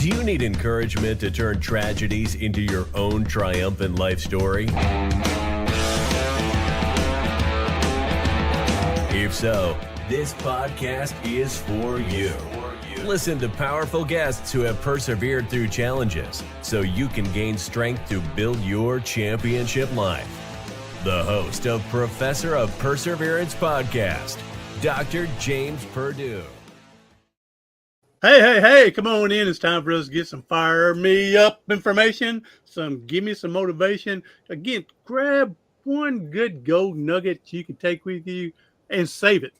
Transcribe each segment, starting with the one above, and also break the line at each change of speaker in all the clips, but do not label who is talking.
Do you need encouragement to turn tragedies into your own triumphant life story? If so, this podcast is for you. Listen to powerful guests who have persevered through challenges so you can gain strength to build your championship life. The host of Professor of Perseverance podcast, Dr. James Perdue.
Hey, come on in. It's time for us to get some fire me up information, give me some motivation. Again, grab one good gold nugget you can take with you and save it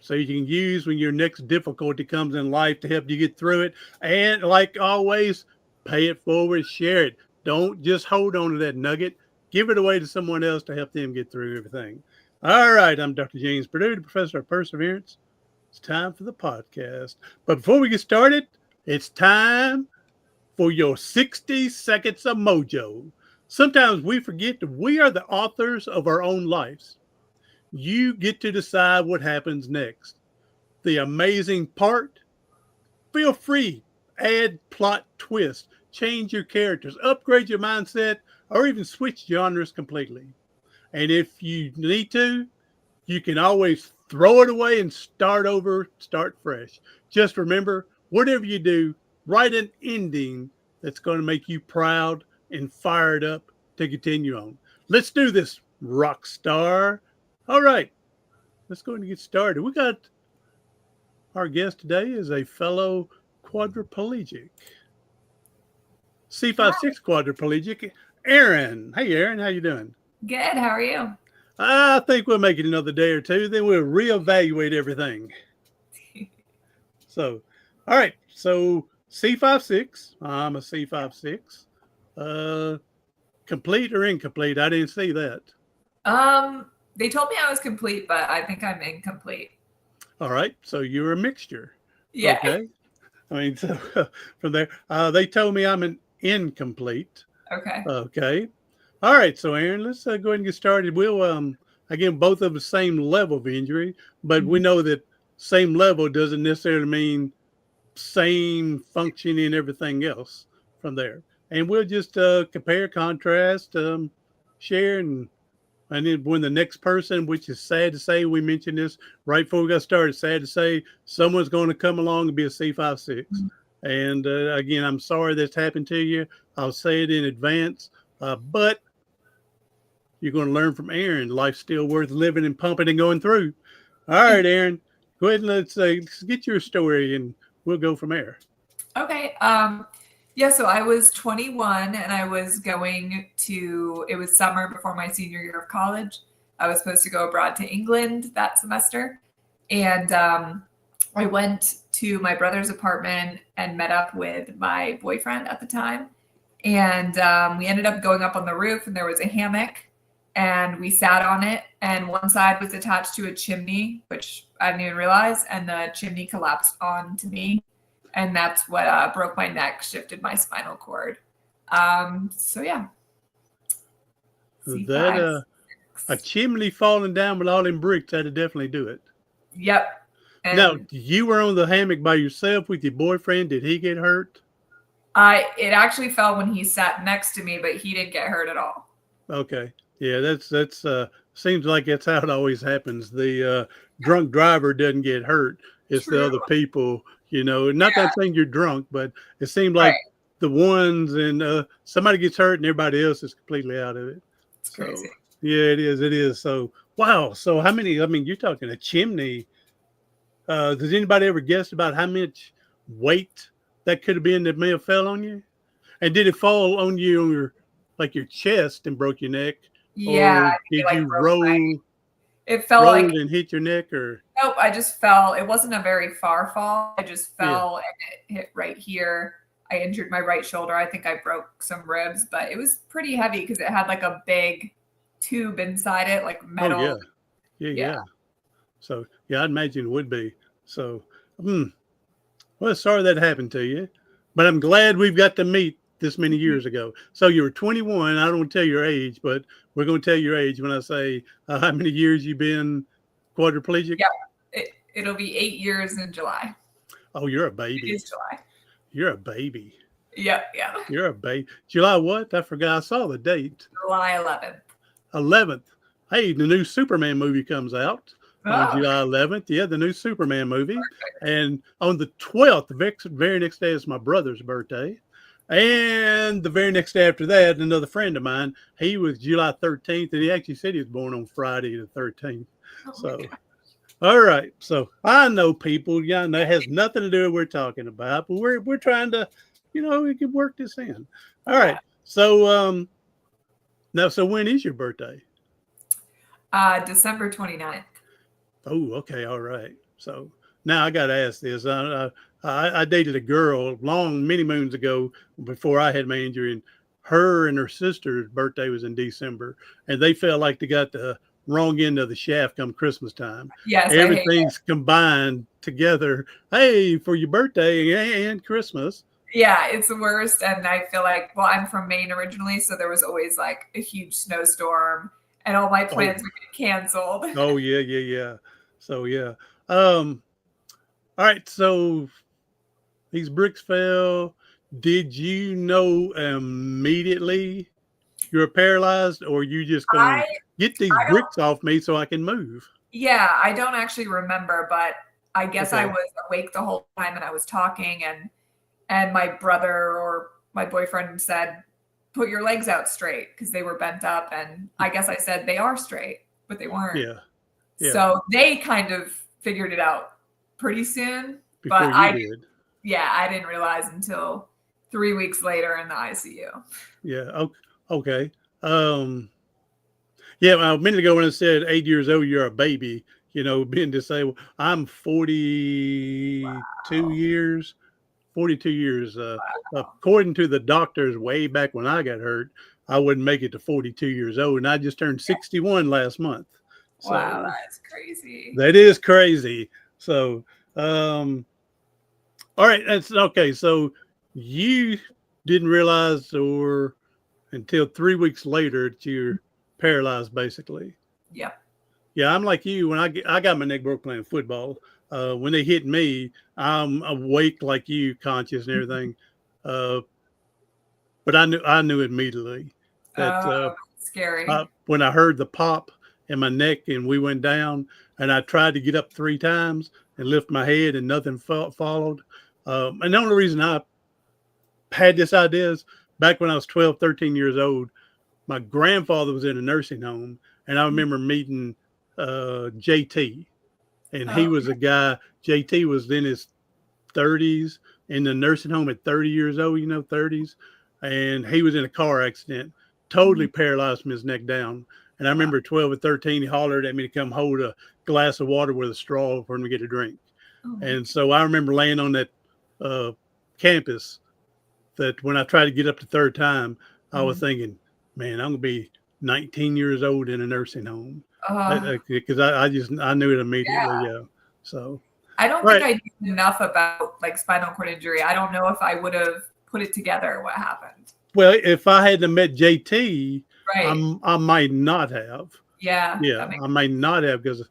so you can use when your next difficulty comes in life to help you get through it. And like always, pay it forward, share it. Don't just hold on to that nugget. Give it away to someone else to help them get through everything. All right, I'm Dr. James Perdue, the Professor of Perseverance. It's time for the podcast. But before we get started, it's time for your 60 seconds of mojo. Sometimes we forget that we are the authors of our own lives. You get to decide what happens next. The amazing part, feel free, add plot twist, change your characters, upgrade your mindset, or even switch genres completely. And if you need to, you can always throw it away and start over, start fresh. Just remember, whatever you do, write an ending that's going to make you proud and fired up to continue on. Let's do this, rock star. All right, let's go and get started. We got our guest today is a fellow quadriplegic, C56 quadriplegic, Erin. Hey, Erin, how you doing?
Good. How are you?
I think we'll make it another day or two. Then we'll reevaluate everything. So, all right. So C56. I'm a C56. Complete or incomplete? I didn't see that.
They told me I was complete, but I think I'm incomplete.
All right. So you're a mixture.
Yeah.
Okay. I mean, so from there, they told me I'm an incomplete.
Okay.
Okay. All right, so Erin, let's go ahead and get started. We'll, again, both of the same level of injury, but we know that same level doesn't necessarily mean same function and everything else from there. And we'll just compare, contrast, share, and then when the next person, which is sad to say, we mentioned this right before we got started, sad to say, someone's going to come along and be a C56. And again, I'm sorry that's happened to you. I'll say it in advance, but you're going to learn from Erin. Life's still worth living and pumping and going through. All right, Erin, go ahead and let's get your story and we'll go from there.
Okay. So I was 21 and I was it was summer before my senior year of college. I was supposed to go abroad to England that semester. And I went to my brother's apartment and met up with my boyfriend at the time. And we ended up going up on the roof and there was a hammock. And we sat on it, and one side was attached to a chimney, which I didn't even realize, and the chimney collapsed onto me, and that's what broke my neck, shifted my spinal cord. So yeah.
That a chimney falling down with all them bricks, that'd definitely do it.
Yep. And
now, you were on the hammock by yourself with your boyfriend. Did he get hurt?
It actually fell when he sat next to me, but he didn't get hurt at all.
Okay. Yeah, that's seems like that's how it always happens. The drunk driver doesn't get hurt. It's
True.
the other people, not that I'm saying you're drunk, but it seemed like the ones and somebody gets hurt and everybody else is completely out of it.
It's crazy.
Yeah, it is. So, wow. So how many, you're talking a chimney. Does anybody ever guess about how much weight that could have been that may have fell on you? And did it fall on you on your chest and broke your neck?
Yeah.
Or did you roll?
It fell
rolled and hit your neck, or?
Nope, I just fell. It wasn't a very far fall. I just fell and it hit right here. I injured my right shoulder. I think I broke some ribs, but it was pretty heavy because it had like a big tube inside it, like metal.
Oh, yeah. So, I'd imagine it would be. So, well, sorry that happened to you, but I'm glad we've got to meet this many years ago. So you were 21. I don't want to tell your age, but we're going to tell your age when I say how many years you've been quadriplegic.
Yeah, it'll be 8 years in July.
Oh, you're a baby.
It is July.
You're a baby.
Yeah.
You're a baby. July what? I forgot. I saw the date.
July 11th.
11th. Hey, the new Superman movie comes out on
Oh,
July 11th. Yeah, the new Superman movie. And on the 12th, the very next day is my brother's birthday. And the very next day after that, another friend of mine, he was July 13th, and he actually said he was born on Friday the 13th.
oh my
So,
God.
all right. So I know people, yeah, that has nothing to do with what we're talking about, but we're trying to, we can work this in. All right. So now, so when is your birthday?
December 29th.
Oh, okay, all right. So now I got to ask this. I dated a girl many moons ago before I had my injury, and her sister's birthday was in December, and they felt like they got the wrong end of the shaft come Christmas time.
Yes, I hate
Everything's combined together. Hey, for your birthday and Christmas.
Yeah, it's the worst. And I feel like, well, I'm from Maine originally, so there was always like a huge snowstorm and all my plans would get canceled.
Oh, yeah. So, yeah. All right. So these bricks fell. Did you know immediately you were paralyzed, or you just going to get these bricks off me so I can move?
Yeah, I don't actually remember, but I guess
Okay.
I was awake the whole time and I was talking and my brother or my boyfriend said, put your legs out straight because they were bent up. And I guess I said they are straight, but they weren't.
Yeah.
So they kind of figured it out pretty soon.
Before
but
you did.
Yeah, I didn't realize until 3 weeks later in the ICU.
Yeah. Okay. Yeah, a minute ago when I said 8 years old, you're a baby, being disabled. I'm 42 years. 42 years. According to the doctors way back when I got hurt, I wouldn't make it to 42 years old. And I just turned 61 last month. So
wow, that's crazy.
That is crazy. So, all right. That's okay. So you didn't realize until 3 weeks later that you're paralyzed, basically.
Yep.
Yeah, I'm like you. When I got my neck broke playing football, when they hit me, I'm awake like you, conscious and everything. But I knew immediately that
scary.
when I heard the pop in my neck and we went down, and I tried to get up 3 times and lift my head, and nothing followed. And the only reason I had this idea is back when I was 12, 13 years old, my grandfather was in a nursing home, and I remember meeting JT, and he was a guy. JT was in his 30s in the nursing home at 30 years old, 30s, and he was in a car accident, totally paralyzed from his neck down. And I remember 12 or 13, he hollered at me to come hold a glass of water with a straw for him to get a drink. And so I remember laying on that campus that when I tried to get up the third time, I was thinking, man, I'm going to be 19 years old in a nursing home. Because I knew it immediately. Yeah. So
I don't think I knew enough about like spinal cord injury. I don't know if I would have put it together what happened.
Well, if I hadn't met JT,
right.
I might not have.
Yeah.
I might not have because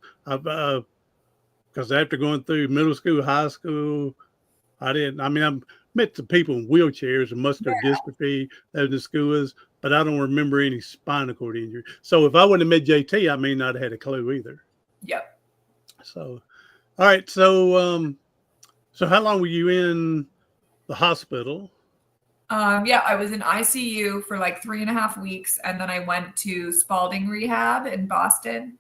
after going through middle school, high school, I met some people in wheelchairs and muscular dystrophy as the school is, but I don't remember any spinal cord injury. So if I wouldn't have met JT, I may not have had a clue either.
Yep.
So, all right. So how long were you in the hospital?
I was in ICU for like 3.5 weeks, and then I went to Spalding Rehab in Boston,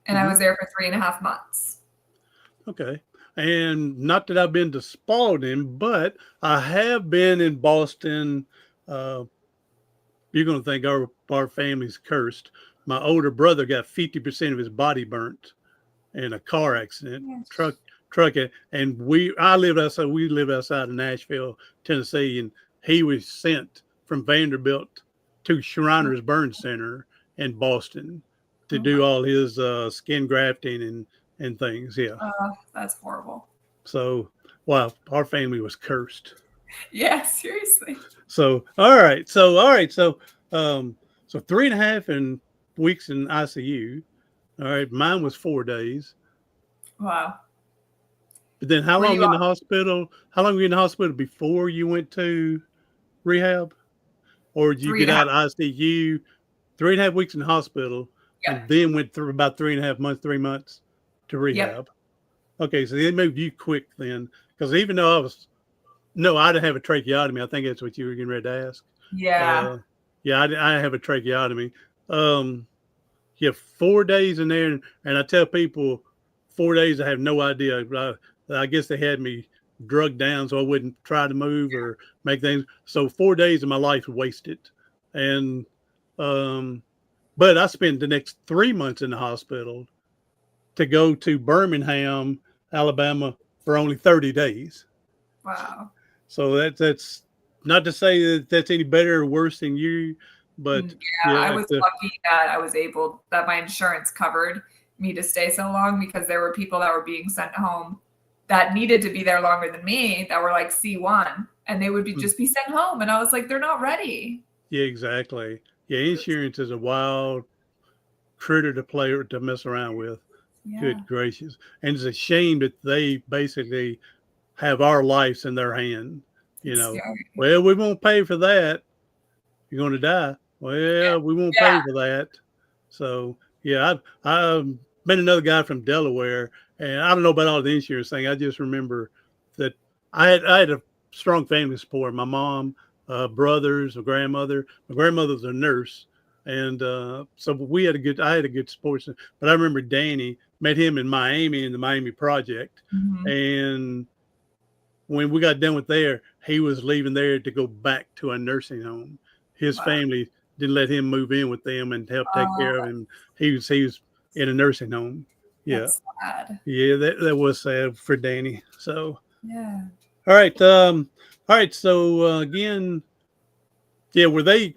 and I was there for 3.5 months.
Okay. And not that I've been to Spalding, but I have been in Boston. You're going to think our family's cursed. My older brother got 50% of his body burnt in a car accident, truck, and we live outside of Nashville, Tennessee, and he was sent from Vanderbilt to Shriners Burn Center in Boston to do all his skin grafting and things. Yeah.
That's horrible.
So, wow, our family was cursed.
Yeah, seriously.
So, all right. So 3.5 weeks in ICU. All right. Mine was 4 days.
Wow.
But then how
Were
long
you
in the hospital? How long were you in the hospital before you went to rehab? Or did you
three
get
and a half?
out of ICU, 3.5 weeks in the hospital,
Yep.
and then went through about 3.5 months, 3 months to
Yep.
rehab? Okay, so they moved you quick then. Because even though no, I didn't have a tracheotomy. I think that's what you were getting ready to ask.
Yeah.
Yeah, I have a tracheotomy. Um, yeah, 4 days in there, and I tell people 4 days. I have no idea. I guess they had me drugged down so I wouldn't try to move or make things. So 4 days of my life wasted, and um, but I spent the next 3 months in the hospital to go to Birmingham, Alabama for only 30 days.
Wow.
So that's not to say that that's any better or worse than you, but
Yeah, I
yeah,
was lucky that that my insurance covered me to stay so long because there were people that were being sent home that needed to be there longer than me that were like C1 and they would just be sent home. And I was like, they're not ready.
yeah, exactly. Yeah, insurance is a wild critter to play or to mess around with.
Yeah.
Good gracious. And it's a shame that they basically have our lives in their hand. You
It's
know,
scary.
well, we won't pay for that. You're going to die. Well, we won't
Yeah.
pay for that. So, yeah, I've met another guy from Delaware, and I don't know about all the insurance thing. I just remember that I had a strong family support. My mom, brothers, a grandmother. My grandmother was a nurse, and so I had a good support system. But I remember Danny, met him in Miami in the Miami Project,
Mhm.
and when we got done with there, he was leaving there to go back to a nursing home. His
Wow.
family didn't let him move in with them and help take
Oh,
care of him. He was in a nursing home. Yeah.
that's sad.
Yeah, that was sad for Danny. So
Yeah.
all right. All right. So again, yeah, were they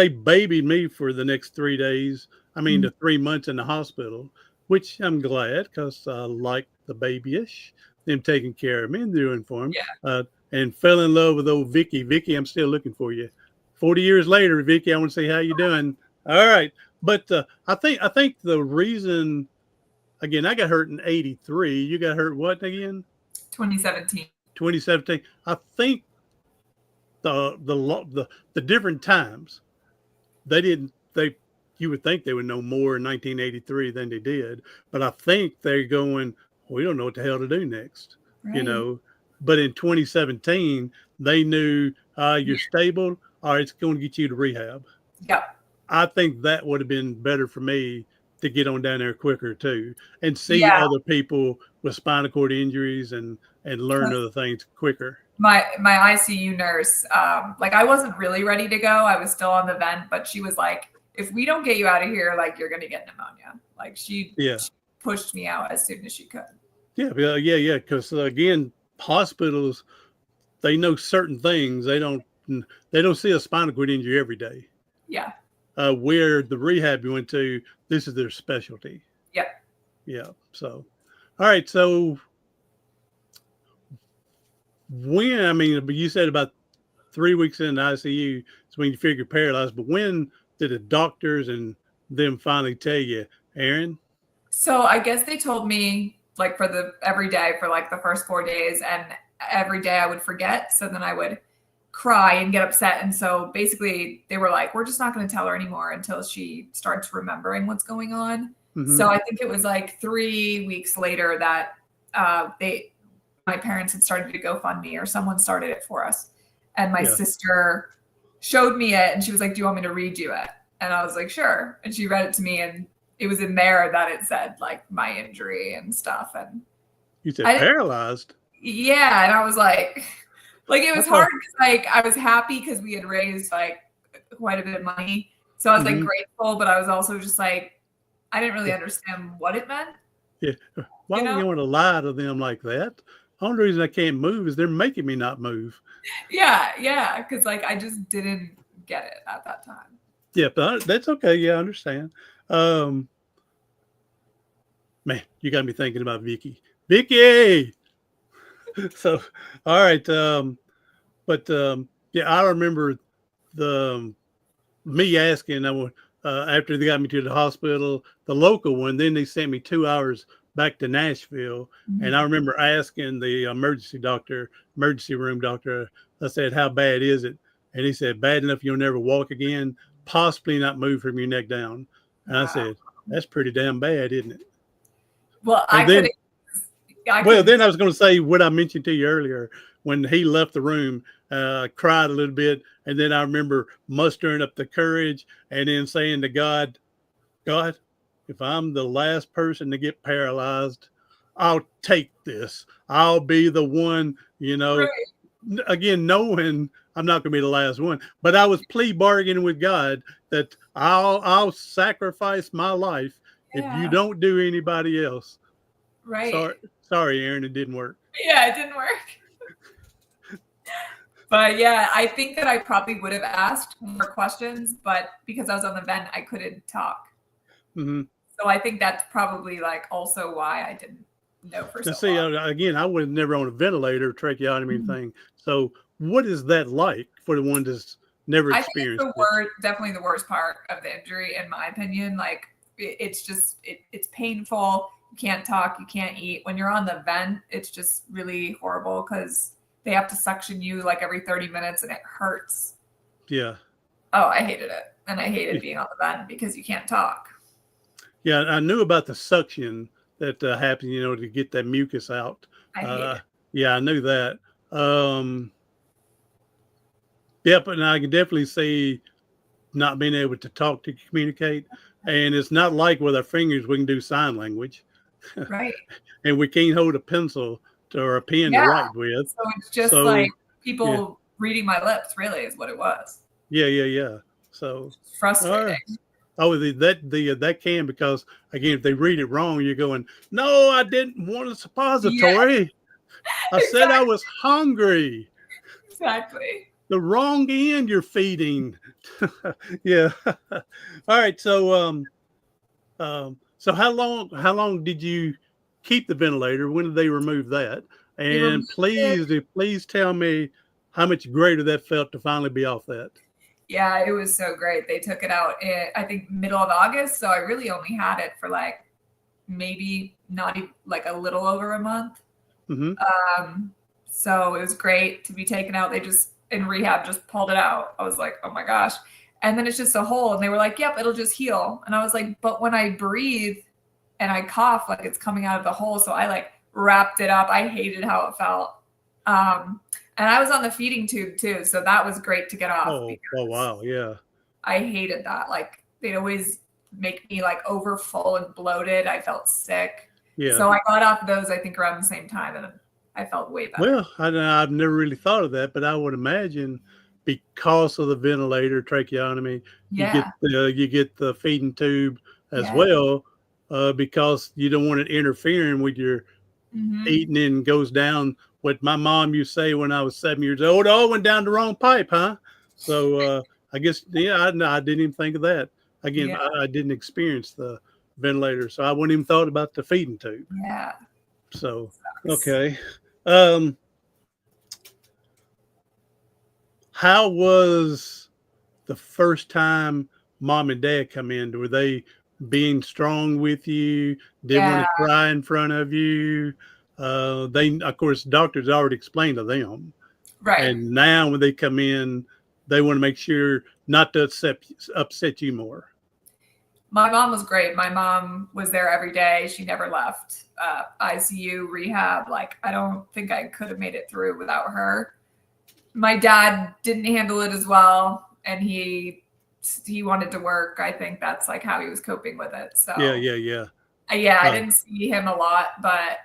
babied me for the next 3 days? I mean,
Mm.
the 3 months in the hospital, which I'm glad because I like the babyish, them taking care of me and doing for him.
Yeah.
And fell in love with old Vicky. Vicky, I'm still looking for you. 40 years later, Vicky, I want to say how you doing. All right, but I think the reason again, I got hurt in '83. You got hurt what again?
2017.
2017. I think the different times they didn't they you would think they would know more in 1983 than they did, but I think they're going, we don't know what the hell to do next, you
Right.
know. But in 2017 they knew, you're
Yeah.
stable, all right, it's going to get you to rehab.
Yep.
I think that would have been better for me to get on down there quicker too and see
Yeah.
other people with spinal cord injuries and learn
'Cause
other things quicker.
my ICU nurse, like I wasn't really ready to go. I was still on the vent, but she was like, if we don't get you out of here, like you're gonna get pneumonia. Like
Yeah.
she pushed me out as soon as she could.
Yeah, because again, hospitals, they know certain things. They don't see a spinal cord injury every day.
Yeah.
Where the rehab you went to, this is their specialty.
Yep.
Yeah. So, all right. So I mean, you said about 3 weeks in the ICU is when you figure paralyzed. But when did the doctors and them finally tell you, Erin?
So I guess they told me like for every day for like the first 4 days, and every day I would forget. So then I would cry and get upset. And so basically they were like, we're just not going to tell her anymore until she starts remembering what's going on.
Mm-hmm.
So I think it was like 3 weeks later that my parents had started a GoFundMe, or someone started it for us. And my sister showed me it and she was like, do you want me to read you it? And I was like, sure. And she read it to me, and it was in there that it said like my injury and stuff. And
You said paralyzed?
Yeah. And I was like it was hard because like I was happy because we had raised like quite a bit of money. So I was like grateful, but I was also just like, I didn't really understand what it meant.
Yeah. Why would you want to lie to them like that? The only reason I can't move is they're making me not move.
Yeah. Because like I just didn't get it at that time.
Yeah, but that's okay. Yeah, I understand. Man, you got me thinking about Vicky. Vicky! So, all right. But yeah, I remember me asking, after they got me to the hospital, the local one, then they sent me 2 hours back to Nashville.
Mhm.
And I remember asking the emergency room doctor, I said, how bad is it? And he said, bad enough you'll never walk again, possibly not move from your neck down. And I
Wow.
said, that's pretty damn bad, isn't it?
Well,
And then,
I
well,
couldn't.
then I was going to say what I mentioned to you earlier when he left the room, cried a little bit. And then I remember mustering up the courage and then saying to God, God, if I'm the last person to get paralyzed, I'll take this. I'll be the one,
Right.
again, knowing I'm not going to be the last one, but I was plea bargaining with God that I'll sacrifice my life if you
Yeah.
don't do anybody else.
Right.
Sorry, Erin, it didn't work.
Yeah, it didn't work. But yeah, I think that I probably would have asked more questions, but because I was on the vent, I couldn't talk.
Mm-hmm.
So I think that's probably like also why I didn't know for
Now,
so
see,
long.
again, I was never on a ventilator, tracheotomy thing. So, what is that like for the one that's never
I think it's
experienced
the
it?
worst, definitely the worst part of the injury, in my opinion. Like it's just it's painful. You can't talk, you can't eat. When you're on the vent, it's just really horrible because they have to suction you like every 30 minutes and it hurts.
Yeah.
Oh, I hated it. And I hated being on the vent because you can't talk.
Yeah, I knew about the suction that happened, to get that mucus out.
I hate it.
Yeah, I knew that. Yep, and I can definitely see not being able to talk to communicate. And it's not like with our fingers, we can do sign language.
Right.
And we can't hold a pencil or a pen to
Yeah.
write with.
So it's just like people reading my lips, really, is what it was.
Yeah. So
It's frustrating.
That can, because again, if they read it wrong, you're going, no, I didn't want a suppository.
Yeah.
I said I was hungry.
Exactly.
The wrong end you're feeding. Yeah. All right. So so how long did you keep the ventilator? When did they remove that?
They
And
removed it.
please tell me how much greater that felt to finally be off that.
Yeah, it was so great. They took it out in, I think, middle of August. So I really only had it for like maybe not even like a little over a month.
Mm-hmm.
So it was great to be taken out. They just in rehab just pulled it out. I was like, oh my gosh. And then it's just a hole. And they were like, yep, it'll just heal. And I was like, but when I breathe and I cough, like it's coming out of the hole. So I like wrapped it up. I hated how it felt. And I was on the feeding tube too. So that was great to get off.
Oh wow. Yeah.
I hated that. Like they'd always make me like over full and bloated. I felt sick.
Yeah.
So I got off those, I think, around the same time. And I felt way better.
Well, I've never really thought of that, but I would imagine because of the ventilator tracheotomy,
Yeah.
you get the feeding tube as
Yeah.
well, because you don't want it interfering with your eating and goes down. What my mom used to say when I was 7 years old, oh, went down the wrong pipe, huh? So I guess, I didn't even think of that. Again,
Yeah.
I didn't experience the ventilator, so I wouldn't even thought about the feeding tube.
Yeah.
So,
Sucks.
okay. How was the first time mom and dad come in? Were they being strong with you? Didn't want to cry in front of you? They, of course, doctors already explained to them.
Right.
And now when they come in, they want to make sure not to upset you more.
My mom was great. My mom was there every day. She never left. ICU, rehab. Like, I don't think I could have made it through without her. My dad didn't handle it as well. And he wanted to work. I think that's like how he was coping with it. So
Yeah.
I didn't see him a lot, but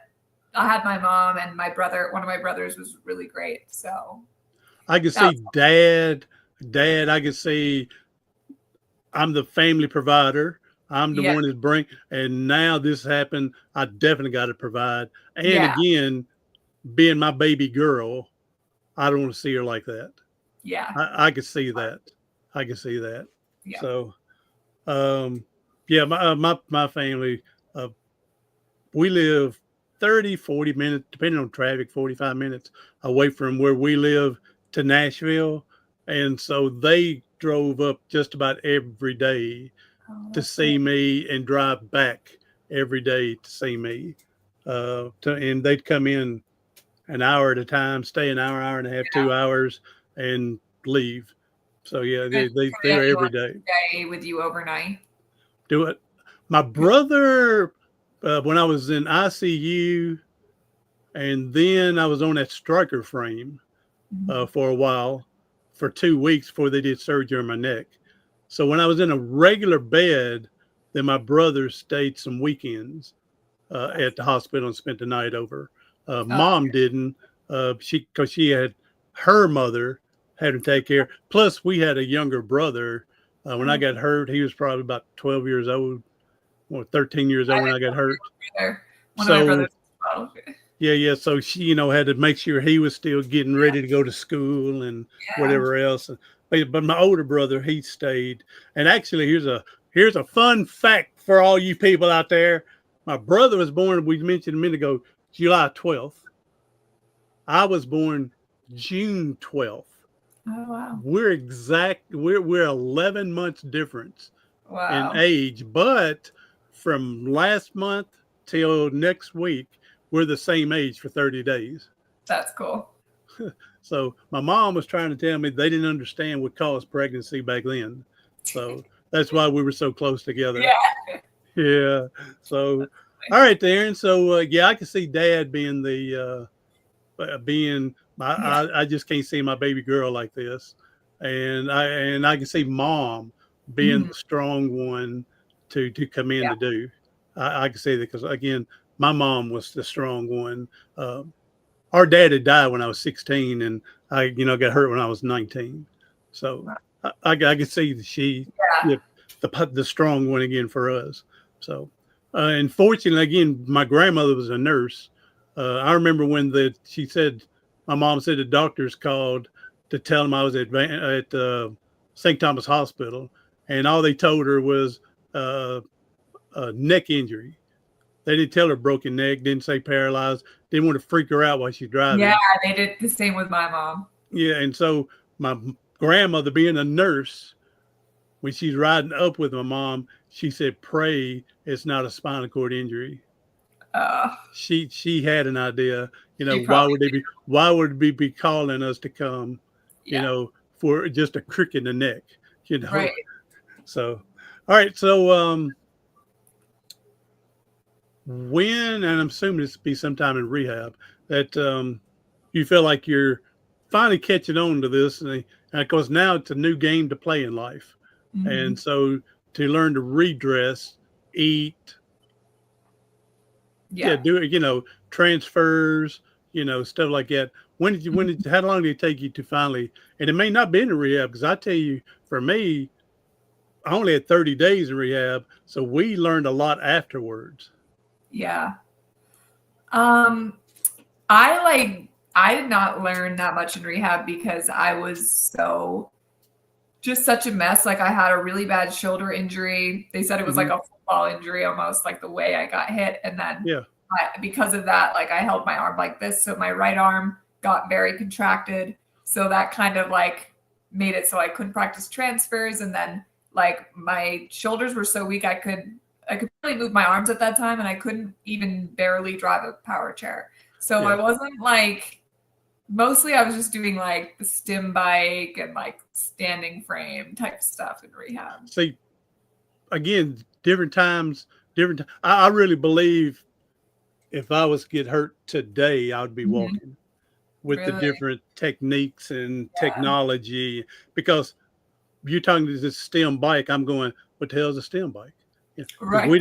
I had my mom and my brother. One of my brothers was really great. So
I could see dad. I could see I'm the family provider. I'm the one that's and now this happened. I definitely got to provide. And again, being my baby girl, I don't want to see her like that.
Yeah.
I could see that.
Yeah.
So, my family, we live 30, 40 minutes, depending on traffic, 45 minutes away from where we live to Nashville. And so they drove up just about every day to see me and drive back every day to see me. And they'd come in an hour at a time, stay an hour, hour and a half, 2 hours, and leave. So yeah,
And
they were every
anyone
day.
stay with you overnight?
Do it. My brother, when I was in ICU, and then I was on that striker frame for a while, for 2 weeks before they did surgery on my neck. So when I was in a regular bed, then my brother stayed some weekends at the hospital and spent the night over. Mom didn't, because she had her mother had to take care. Plus, we had a younger brother. When I got hurt, he was probably about 12 years old, or 13 years old when I got hurt.
One of my brothers as well.
Yeah. So she, had to make sure he was still getting ready to go to school and whatever else. But my older brother, he stayed. And actually, here's a fun fact for all you people out there. My brother was born, we mentioned a minute ago, July 12th. I was born June 12th.
Oh wow.
We're 11 months difference
Wow.
in age, but from last month till next week, we're the same age for 30 days.
That's cool.
So my mom was trying to tell me they didn't understand what caused pregnancy back then. So that's why we were so close together. Yeah. So, all right, Erin. So, I can see Dad being I just can't see my baby girl like this, and I can see Mom being the strong one to come in to do. I can see that because again, my mom was the strong one. Our dad had died when I was 16, and I got hurt when I was 19. So I could see that she the strong one again for us. So, and fortunately, again, my grandmother was a nurse. I remember when my mom said the doctors called to tell them I was at St. Thomas Hospital, and all they told her was a neck injury. They didn't tell her broken neck, didn't say paralyzed, didn't want to freak her out while she's driving.
Yeah, they did the same with my mom.
Yeah, and so my grandmother, being a nurse, when she's riding up with my mom, she said, "Pray it's not a spinal cord injury." She had an idea, why would they be calling us to come, for just a crick in the neck,
Right.
So, all right. So, and I'm assuming this will be sometime in rehab, that you feel like you're finally catching on to this. And of course, now it's a new game to play in life. And so to learn to redress, eat, do it, transfers, stuff like that. How long did it take you to finally, and it may not be in rehab, because I tell you, for me, I only had 30 days in rehab. So we learned a lot afterwards.
Yeah. I did not learn that much in rehab because I was just such a mess. Like, I had a really bad shoulder injury. They said it was like a football injury, almost, like the way I got hit. And then because of that, like, I held my arm like this. So my right arm got very contracted. So that kind of like made it so I couldn't practice transfers. And then like my shoulders were so weak, I could barely move my arms at that time, and I couldn't even barely drive a power chair. So I wasn't like, mostly I was just doing like the stim bike and like standing frame type stuff in rehab.
See, again, different times, I really believe if I was to get hurt today, I would be walking with the different techniques and technology, because you're talking to this stem bike. I'm going, what the hell is a stem bike? Right. We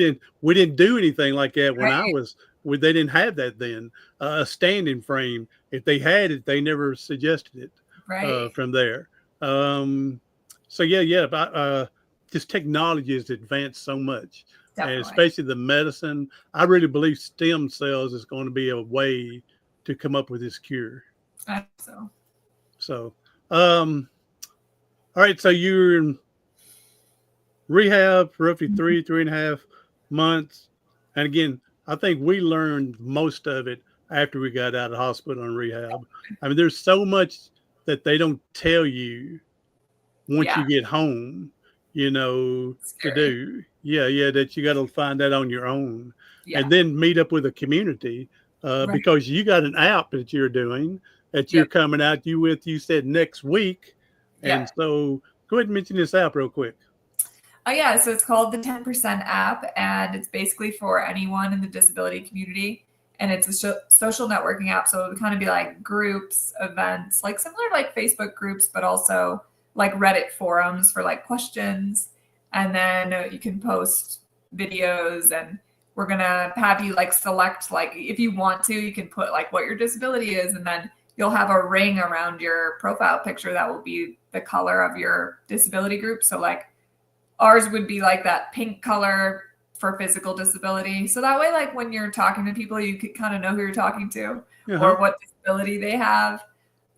didn't do anything like that when I was. They didn't have that then. A standing frame. If they had it, they never suggested it from there. So this technology has advanced so much, and especially the medicine. I really believe stem cells is going to be a way to come up with this cure.
I think
so. All right. So you're in rehab for roughly 3.5 months, and again, I think we learned most of it after we got out of hospital and rehab. I mean, there's so much that they don't tell you once you get home, to do. That you got to find that on your own. and then meet up with a community because you got an app that you're doing that you're coming out you said next week. And so go ahead and mention this app real quick.
Yeah, so it's called the 10% app, and it's basically for anyone in the disability community. And it's a social networking app, so it would kind of be like groups, events, like similar to like Facebook groups, but also like Reddit forums for like questions. And then you can post videos, and we're gonna have you like select, like if you want to, you can put like what your disability is, and then you'll have a ring around your profile picture that will be the color of your disability group. So like ours would be like that pink color for physical disability. So that way, like when you're talking to people, you could kind of know who you're talking to or what disability they have.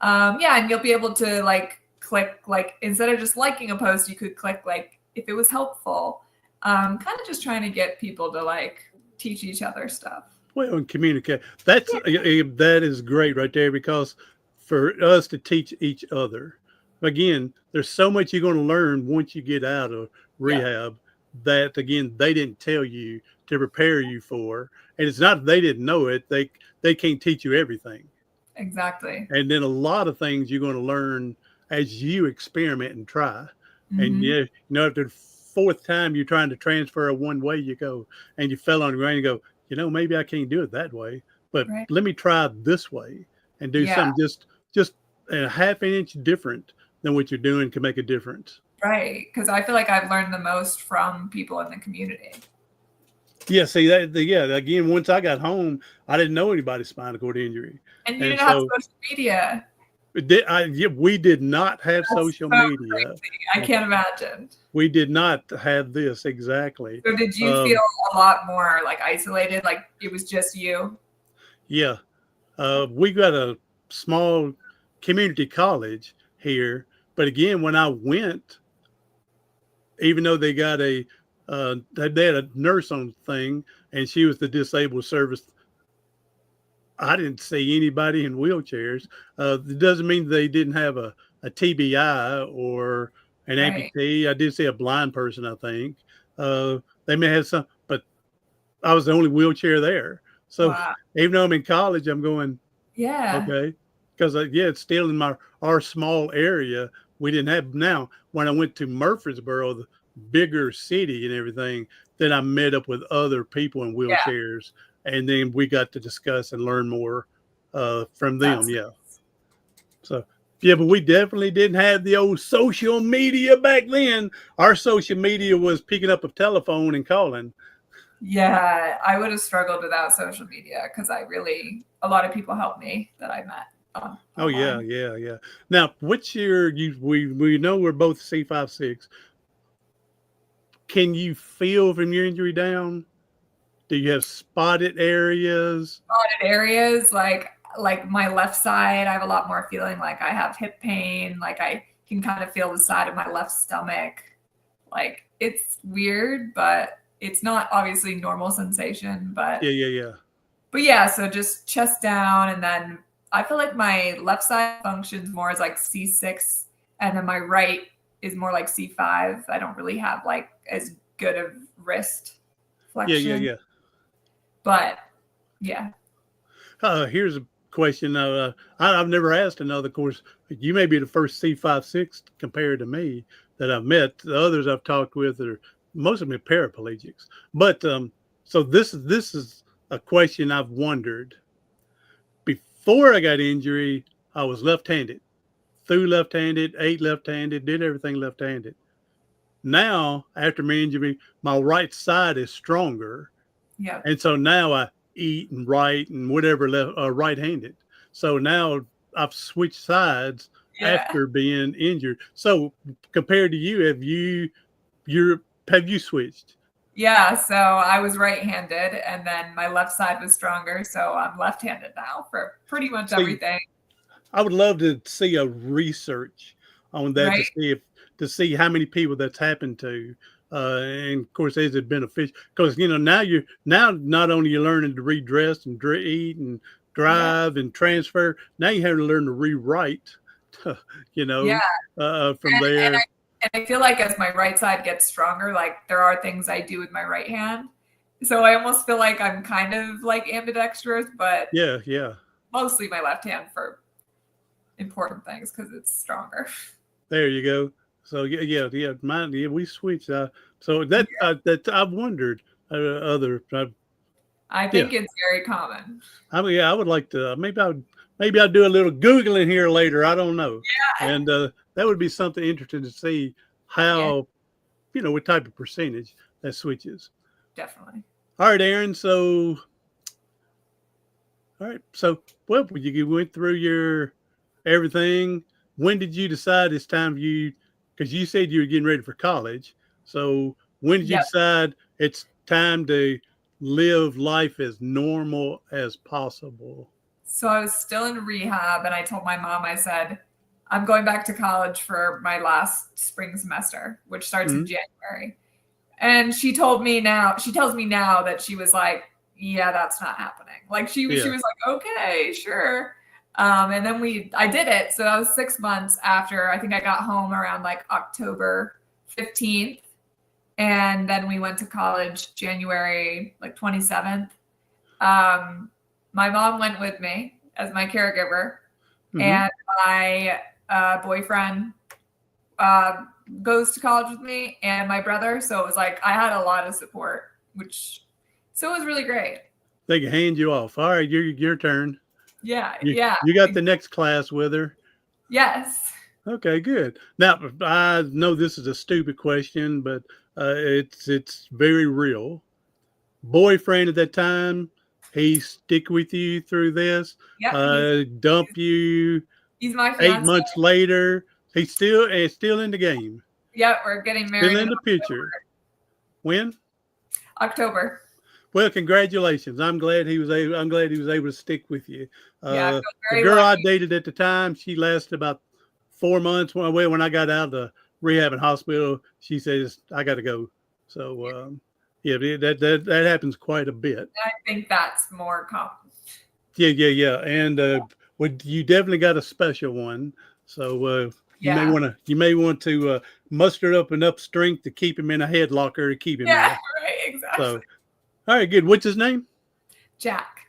And you'll be able to like click, like instead of just liking a post, you could click like if it was helpful. Kind of just trying to get people to like teach each other stuff.
Well, and communicate. That is great right there, because for us to teach each other, again, there's so much you're going to learn once you get out of rehab that, again, they didn't tell you to prepare you for. And it's not they didn't know it. They can't teach you everything.
Exactly.
And then a lot of things you're going to learn as you experiment and try. And after the fourth time you're trying to transfer a one way, you go and you fell on the ground, you go, maybe I can't do it that way, but let me try this way and do something just a half an inch different than what you're doing can make a difference.
Right. Because I feel like I've learned the most from people in the community.
Yeah. See that. Again, once I got home, I didn't know anybody's spinal cord injury.
And you didn't have social media.
We did not have social media.
Crazy. I can't imagine.
We did not have this exactly.
So did you feel a lot more like isolated? Like it was just you?
Yeah. We got a small community college here. But again, when I went, even though they got they had a nurse on the thing and she was the disabled service, I didn't see anybody in wheelchairs. It doesn't mean they didn't have a TBI or an amputee. I did see a blind person, I think. They may have some, but I was the only wheelchair there. So even though I'm in college, I'm going, okay. Because, it's still in our small area. We didn't have. Now, when I went to Murfreesboro, the bigger city and everything, then I met up with other people in wheelchairs. And then we got to discuss and learn more from them. So, but we definitely didn't have the old social media back then. Our social media was picking up a telephone and calling.
Yeah, I would have struggled without social media because a lot of people helped me that I met.
Yeah. Now, which year we know we're both C5-6. Can you feel from your injury down? Do you have spotted areas?
Spotted areas, like my left side, I have a lot more feeling like I have hip pain. Like I can kind of feel the side of my left stomach. Like it's weird, but it's not obviously normal sensation. But
yeah.
But yeah, so just chest down, and then I feel like my left side functions more as like C6, and then my right is more like C5. I don't really have like as good of wrist flexion.
Yeah.
But yeah.
Here's a question. I've never asked another. Of course, you may be the first C5-6 compared to me that I've met. The others I've talked with are most of them are paraplegics. But so this is a question I've wondered. Before I got injury, I was left-handed, threw left-handed, ate left-handed, did everything left-handed. Now, after my injury, my right side is stronger.
Yeah.
And so now I eat and write and whatever right-handed. So now I've switched sides after being injured. So compared to you, have you switched?
Yeah, so I was right-handed, and then my left side was stronger, so I'm left-handed now for pretty much everything.
I would love to see a research on that to see how many people that's happened to. And of course, is it beneficial? Because now not only you're learning to redress and eat and drive and transfer, now you have to learn to rewrite. From there.
And I feel like as my right side gets stronger, like there are things I do with my right hand, So I almost feel like I'm kind of like ambidextrous, but
Yeah.
mostly my left hand for important things because it's stronger.
There you go. So mine. Yeah, we switched. So that I've wondered. Other.
I
Yeah.
think it's very common.
I mean, yeah, I would like to. Maybe I'll do a little googling here later. I don't know.
Yeah.
And that would be something interesting to see
Yeah,
how what type of percentage that switches.
definitely.
All right, Erin. So all right. So well, you went through your everything. When did you decide it's time for you? Because you said you were getting ready for college. So when did you
Yep.
decide it's time to live life as normal as possible?
So I was still in rehab, and I told my mom, I said, I'm going back to college for my last spring semester, which starts in
Mhm.
January. And she tells me now that she was like, yeah, that's not happening. Like she was
Yeah.
like, okay, sure. And then I did it. So that was 6 months after. I think I got home around like October 15th. And then we went to college January like 27th. My mom went with me as my caregiver,
Hmm.
and my boyfriend goes to college with me, and my brother. So it was like I had a lot of support, so it was really great.
They can hand you off. All right, your turn.
Yeah,
You
yeah,
you got the next class with her.
yes,
Okay, good. Now I know this is a stupid question, but it's very real. Boyfriend at that time, he stick with you through this.
yep.
Dump you
He's my
8
fiance.
months later. He's still in the game.
Yep, we're getting
Still
married
in
in
the picture. When?
October.
Well, congratulations. I'm glad he was able to stick with you.
Yeah, I feel
The
very
girl I
lucky.
dated at the time, she lasted about 4 months. When I got out of the rehab and hospital, she says I got to go. So yeah, that happens quite a bit.
I think that's more common.
Yeah. And you definitely got a special one. So
Yeah,
you may want to muster up enough strength to keep him in a headlocker to keep him
yeah,
there.
right, exactly.
So all right, good. What's his name?
Jack.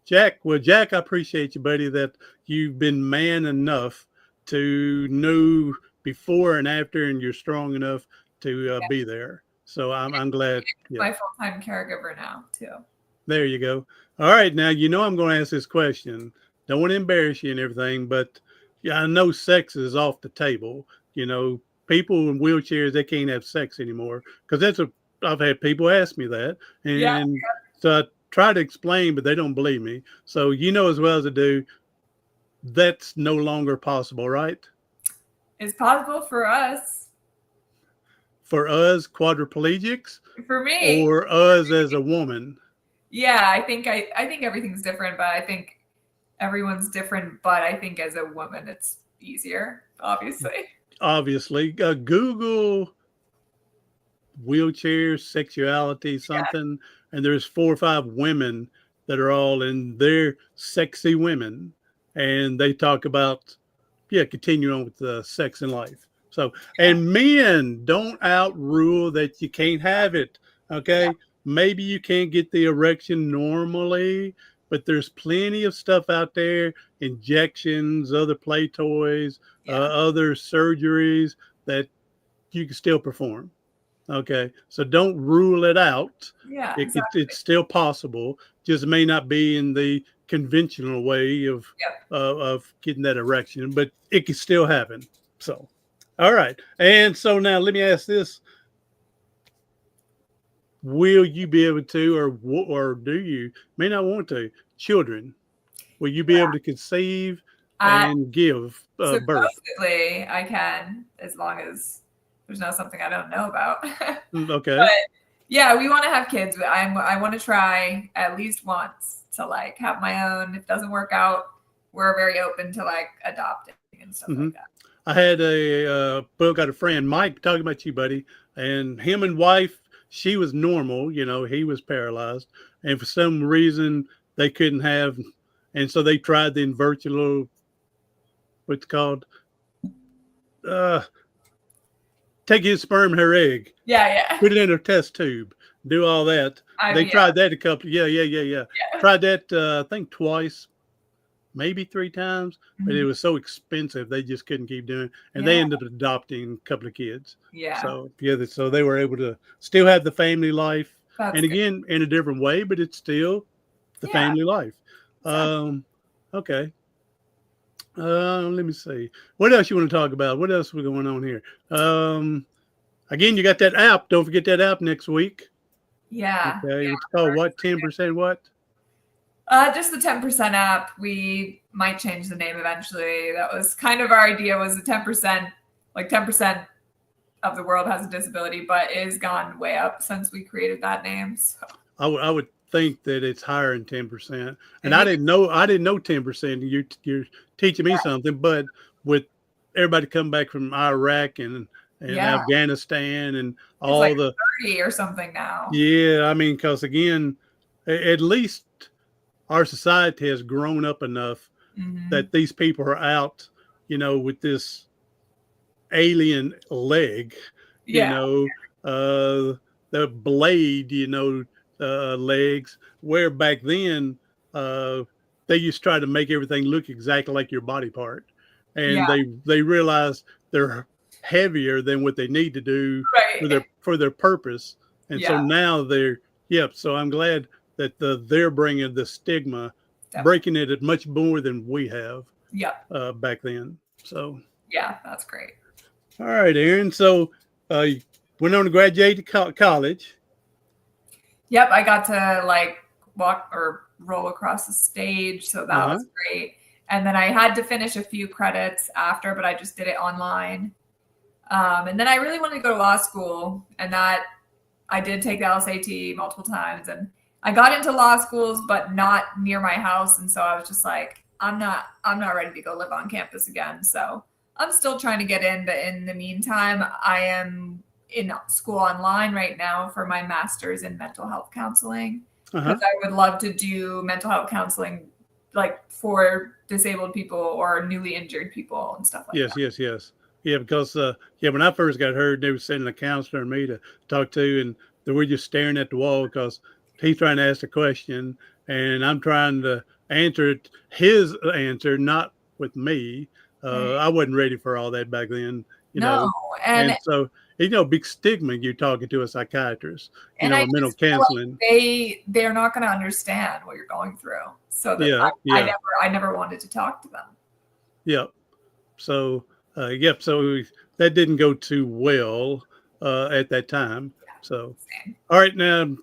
Jack. Well, Jack, I appreciate you, buddy, that you've been man enough to know before and after, and you're strong enough to
Yeah,
be there. So I'm glad.
he's
Yeah,
my full-time caregiver now too.
there you go. All right, now I'm going to ask this question. Don't want to embarrass you and everything, but yeah, I know sex is off the table. People in wheelchairs, they can't have sex anymore because I've had people ask me that,
Yeah,
and so I try to explain, but they don't believe me. So as well as I do, that's no longer possible, right?
it's possible for us.
For us quadriplegics
For me,
or us as a woman.
yeah, I think everything's different, but I think everyone's different. But I think as a woman, it's easier, obviously.
Obviously, Google wheelchair sexuality
Yeah,
something, and there's 4 or 5 women that are all in they're sexy women, and they talk about continue on with the sex in life. So,
yeah,
and men don't outrule that you can't have it.
yeah,
Okay. Maybe you can't get the erection normally, but there's plenty of stuff out there, injections, other play toys,
yeah,
other surgeries that you can still perform. Okay. So don't rule it out.
yeah,
It's
exactly.
still possible, just may not be in the conventional way
Yep.
of getting that erection, but it can still happen. So, all right. And so now let me ask this: will you be able to, or do you may not want to, children? Will you be able to conceive
Uh,
and give birth?
Supposedly, I can, as long as there's not something I don't know about. But
Okay.
yeah, we want to have kids. But I want to try at least once to like have my own. If it doesn't work out, we're very open to like adopting and stuff
Hmm.
like that.
I had got a friend, Mike, talking about you, buddy, and him and wife, she was normal, he was paralyzed, and for some reason they couldn't have, and so they tried the invertular, what's it called, uh, take his sperm, her egg,
Yeah, yeah,
put it in a test tube, do all that. They
Yeah.
tried that a couple. Yeah. Tried that, I think twice, maybe 3 times, but it
Mhm.
was so expensive they just couldn't keep doing it. And they
Yeah.
ended up adopting a couple of kids.
Yeah.
So so they were able to still have the family life,
That's
and
good.
again in a different way, but it's still the
Yeah.
family life.
Exactly.
Okay. Let me see. What else you want to talk about? What else was going on here? Again, you got that app. Don't forget that app next week.
Yeah.
Okay,
Yeah.
it's called what? 10% what?
Just the 10% app. We might change the name eventually. That was kind of our idea, was the 10%, like 10% of the world has a disability, but it has gone way up since we created that name. So
I would think that it's higher than 10%. And
maybe,
I didn't know 10%. You're teaching me something, but with everybody coming back from Iraq and
yeah,
Afghanistan and
it's like
all the
30 or something now.
yeah, I mean, because again, at least our society has grown up enough
Hmm.
that these people are out, with this alien leg, you
Yeah.
know, the blade, legs, where back then they used to try to make everything look exactly like your body part. And
Yeah.
they realize they're heavier than what they need to do
Right.
for their purpose. And so
Yeah.
now so I'm glad that they're bringing the stigma,
Definitely.
breaking it much more than we have
Yep.
back then. So
Yeah. That's great.
all right, Erin. So you went on to graduate to college.
Yep. I got to like walk or roll across the stage. So that
Uh-huh.
was great. And then I had to finish a few credits after, but I just did it online. And then I really wanted to go to law school, and that I did take the LSAT multiple times, and I got into law schools, but not near my house. And so I was just like, I'm not ready to go live on campus again. So I'm still trying to get in, but in the meantime, I am in school online right now for my master's in mental health counseling,
Uh-huh.
because I would love to do mental health counseling like for disabled people or newly injured people and stuff like that.
Yes. Yeah, because when I first got hurt, they were sending a counselor and me to talk to, and they were just staring at the wall because he's trying to ask a question, and I'm trying to answer his answer, not with me.
Right.
I wasn't ready for all that back then,
No,
and so big stigma. You're talking to a psychiatrist,
and I
a mental
just feel like
counseling.
they're not going to understand what you're going through. So that
Yeah.
I never wanted to talk to them.
Yeah. So, so that didn't go too well at that time. So,
Same.
all right, now I'm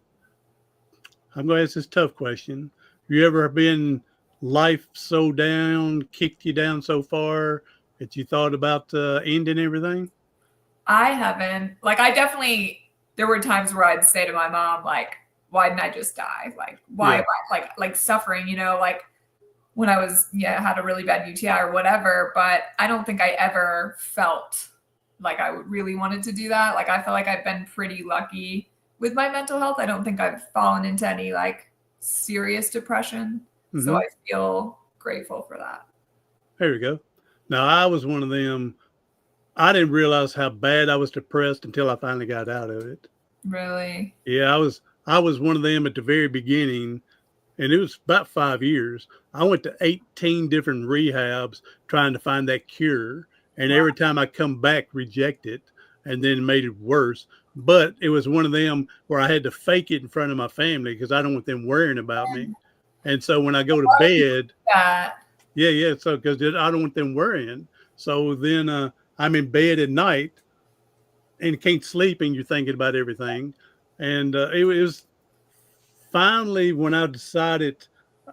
going to ask this tough question. Have you ever been life so down, kicked you down so far that you thought about ending everything?
I haven't, like, I definitely, there were times where I'd say to my mom, like, why didn't I just die? Like, why,
Yeah.
like suffering, like when I was, had a really bad UTI or whatever. But I don't think I ever felt like I really wanted to do that. Like, I feel like I've been pretty lucky with my mental health. I don't think I've fallen into any like serious depression. So
Mm-hmm.
I feel grateful for that.
There we go. Now, I was one of them. I didn't realize how bad I was depressed until I finally got out of it.
Really?
Yeah, I was one of them at the very beginning, and it was about 5 years. I went to 18 different rehabs trying to find that cure, and
Wow.
every time I come back, reject it, and then made it worse. But it was one of them where I had to fake it in front of my family because I don't want them worrying about me. And so when I go to bed, so because I don't want them worrying. So then I'm in bed at night and can't sleep, and you're thinking about everything. And it was finally when I decided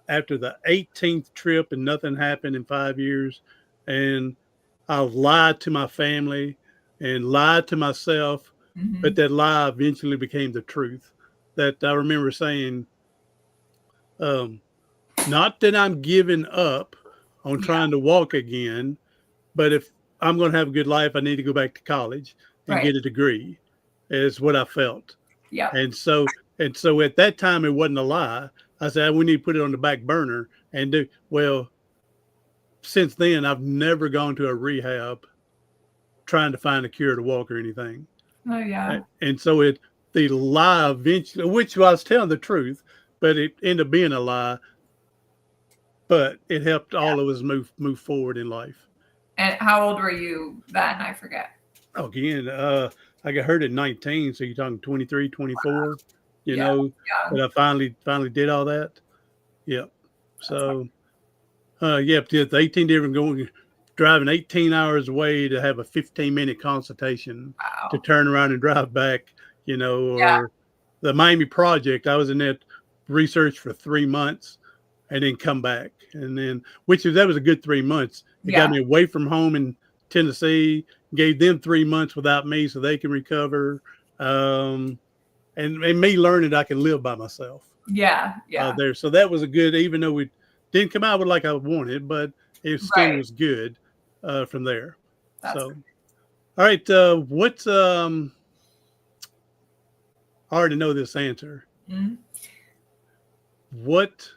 after the 18th trip and nothing happened in 5 years, and I lied to my family and lied to myself, but
Mm-hmm.
that lie eventually became the truth. That I remember saying, um, not that I'm giving up on
Yeah.
trying to walk again, but if I'm going to have a good life, I need to go back to college and
Right.
get a degree, is what I felt.
Yeah.
And so at that time, it wasn't a lie. I said, we need to put it on the back burner and do well. Since then, I've never gone to a rehab trying to find a cure to walk or anything.
Oh yeah.
And so the lie eventually, which I was telling the truth, but it ended up being a lie. But it helped all of us move forward in life.
And how old were you then? I forget.
Again, I got hurt at 19, so you're talking 23, 24,
Wow.
you
Yeah,
know,
young.
but I finally did all that. Yep.
That's hard.
So, yep, the 18 different going, driving 18 hours away to have a 15-minute consultation to
Wow.
turn around and drive back,
Yeah,
or the Miami project. I was in that research for 3 months and then come back. And then, that was a good 3 months. It got
yeah,
me away from home in Tennessee, gave them 3 months without me so they can recover. And me learning I can live by myself
yeah, yeah.
there. So that was a good, even though we didn't come out with like I wanted, but it still
Right.
was good from there.
That's
So,
great.
all right. What's, I already know this answer.
Mhm.
What